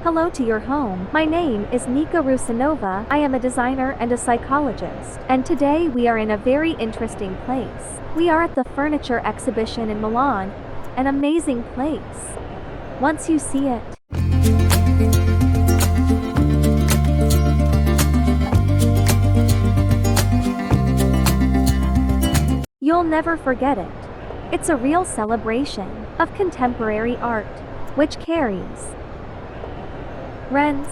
Hello to your home. My name is Nika Rusanova. I am a designer and a psychologist. And today we are in a very interesting place. We are at the furniture exhibition in Milan, an amazing place. Once you see it, you'll never forget it. It's a real celebration of contemporary art, which carries trends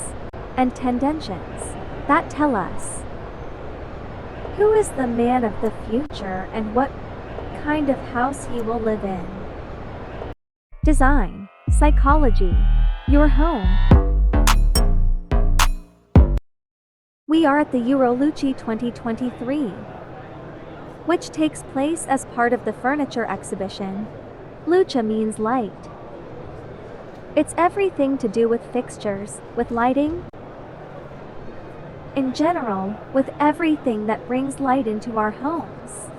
and tendencies that tell us who is the man of the future and what kind of house he will live in. Design, psychology, your home. We are at the Lucha 2023, which takes place as part of the furniture exhibition. Lucha means light. It's everything to do with fixtures, with lighting, in general, with everything that brings light into our homes.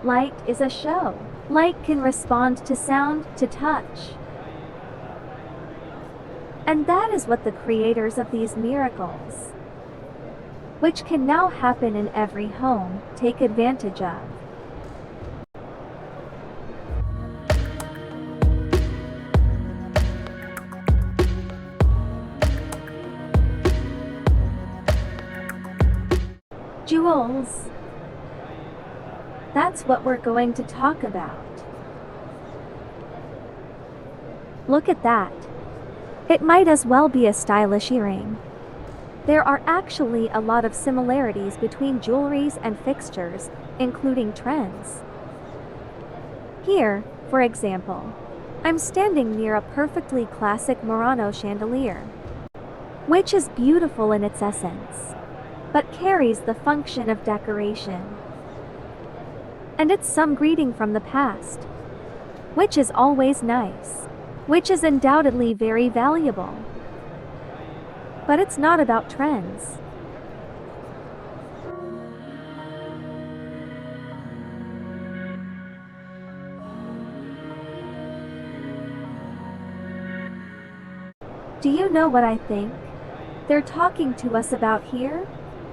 Light is a show. Light can respond to sound, to touch. And that is what the creators of these miracles, which can now happen in every home, take advantage of. Jewels. That's what we're going to talk about. Look at that. It might as well be a stylish earring. There are actually a lot of similarities between jewelries and fixtures, including trends. Here, for example, I'm standing near a perfectly classic Murano chandelier, which is beautiful in its essence, but carries the function of decoration. And it's some greeting from the past, which is always nice, which is undoubtedly very valuable. But it's not about trends. Do you know what I think they're talking to us about here?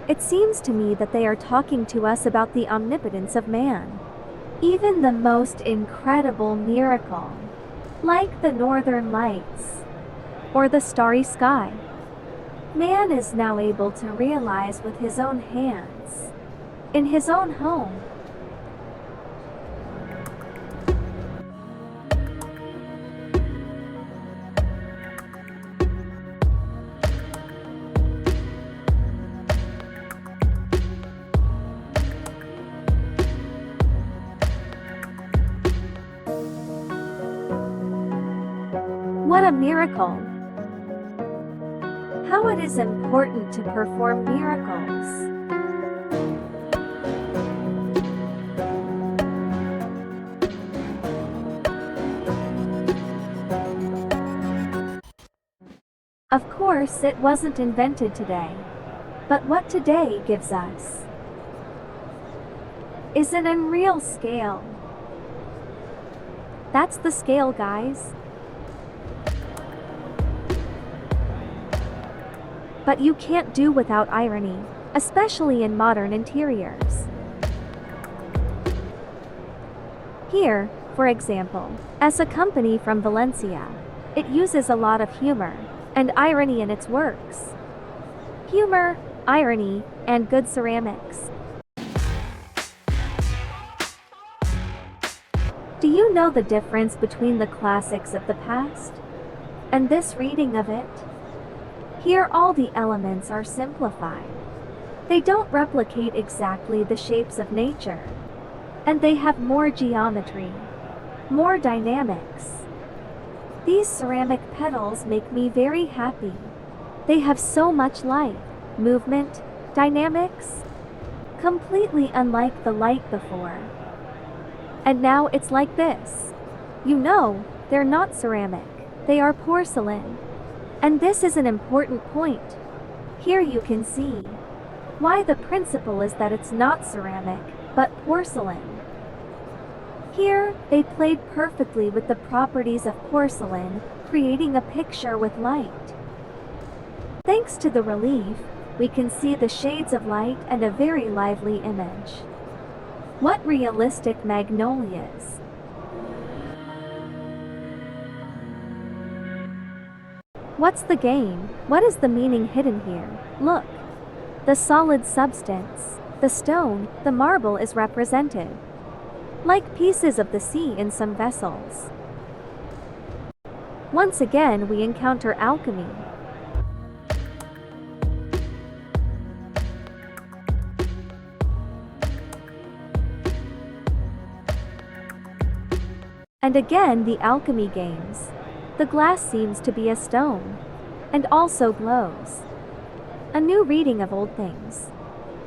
It seems to me that they are talking to us about the omnipotence of man. Even the most incredible miracle, like the northern lights or the starry sky, man is now able to realize with his own hands, in his own home. What a miracle! How it is important to perform miracles. Of course, it wasn't invented today, but what today gives us is an unreal scale. That's the scale, guys. But you can't do without irony, especially in modern interiors. Here, for example, as a company from Valencia, it uses a lot of humor and irony in its works. Humor, irony, and good ceramics. Do you know the difference between the classics of the past and this reading of it? Here all the elements are simplified. They don't replicate exactly the shapes of nature, and they have more geometry, more dynamics. These ceramic petals make me very happy. They have so much life, movement, dynamics, completely unlike the light before. And now it's like this. You know, they're not ceramic, they are porcelain. And this is an important point. Here you can see why the principle is that it's not ceramic, but porcelain. Here, they played perfectly with the properties of porcelain, creating a picture with light. Thanks to the relief, we can see the shades of light and a very lively image. What realistic magnolias! What's the game? What is the meaning hidden here? Look! The solid substance, the stone, the marble is represented, like pieces of the sea in some vessels. Once again we encounter alchemy. And again the alchemy games. The glass seems to be a stone, and also glows. A new reading of old things.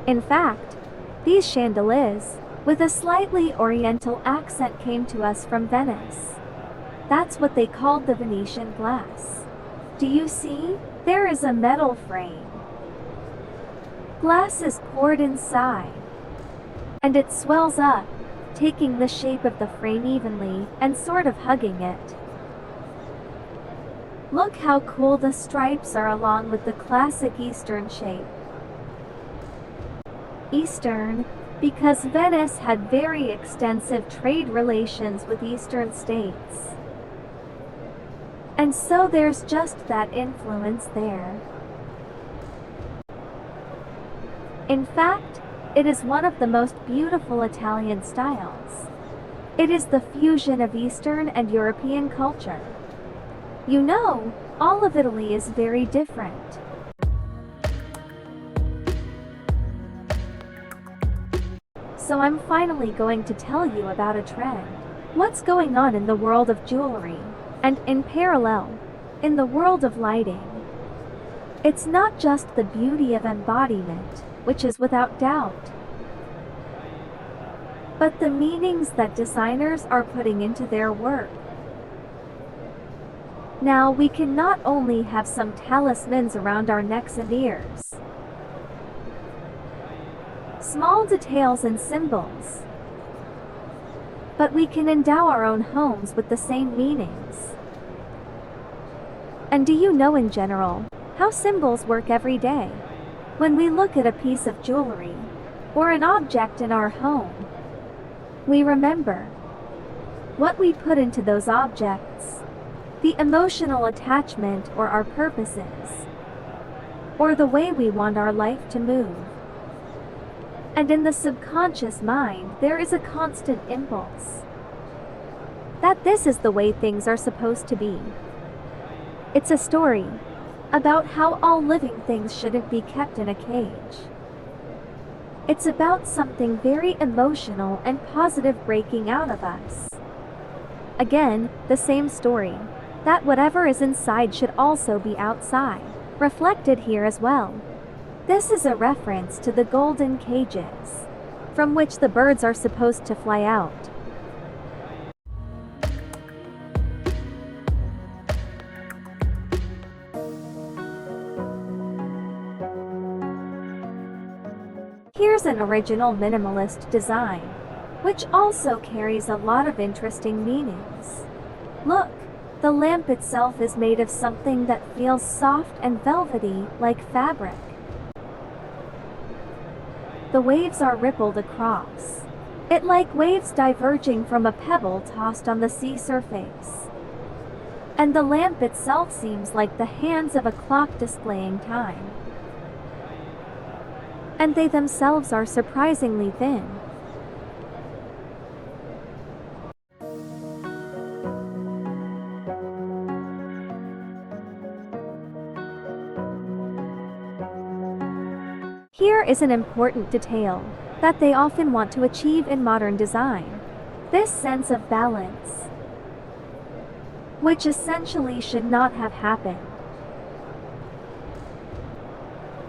In fact, these chandeliers, with a slightly oriental accent, came to us from Venice. That's what they called the Venetian glass. Do you see? There is a metal frame. Glass is poured inside, and it swells up, taking the shape of the frame evenly and sort of hugging it. Look how cool the stripes are along with the classic Eastern shape. Eastern, because Venice had very extensive trade relations with Eastern states. And so there's just that influence there. In fact, it is one of the most beautiful Italian styles. It is the fusion of Eastern and European culture. You know, all of Italy is very different. So I'm finally going to tell you about a trend. What's going on in the world of jewelry, and in parallel, in the world of lighting. It's not just the beauty of embodiment, which is without doubt, but the meanings that designers are putting into their work. Now we can not only have some talismans around our necks and ears, small details and symbols, but we can endow our own homes with the same meanings. And do you know in general, how symbols work every day? When we look at a piece of jewelry, or an object in our home, we remember what we put into those objects, the emotional attachment or our purposes, or the way we want our life to move. And in the subconscious mind, there is a constant impulse that this is the way things are supposed to be. It's a story about how all living things shouldn't be kept in a cage. It's about something very emotional and positive breaking out of us. Again, the same story, that whatever is inside should also be outside, reflected here as well. This is a reference to the golden cages, from which the birds are supposed to fly out. Here's an original minimalist design, which also carries a lot of interesting meanings. Look, the lamp itself is made of something that feels soft and velvety, like fabric. The waves are rippled across it like waves diverging from a pebble tossed on the sea surface. And the lamp itself seems like the hands of a clock displaying time. And they themselves are surprisingly thin. Here is an important detail that they often want to achieve in modern design. This sense of balance, which essentially should not have happened.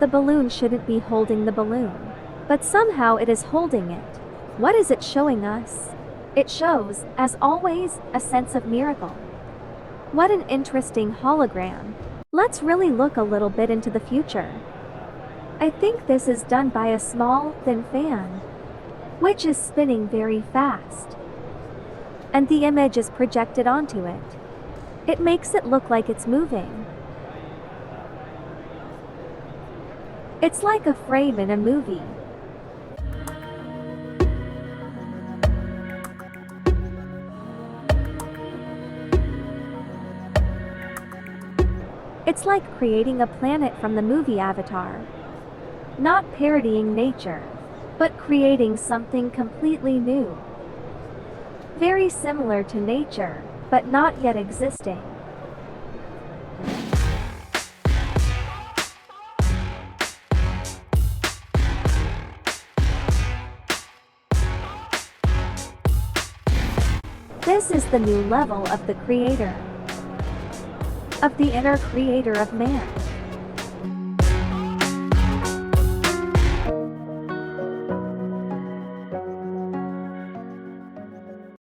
The balloon shouldn't be holding the balloon, but somehow it is holding it. What is it showing us? It shows, as always, a sense of miracle. What an interesting hologram. Let's really look a little bit into the future. I think this is done by a small, thin fan, which is spinning very fast. and the image is projected onto it. It makes it look like it's moving. It's like a frame in a movie. It's like creating a planet from the movie Avatar. Not parodying nature, but creating something completely new. Very similar to nature, but not yet existing. This is the new level of the creator, of the inner creator of man.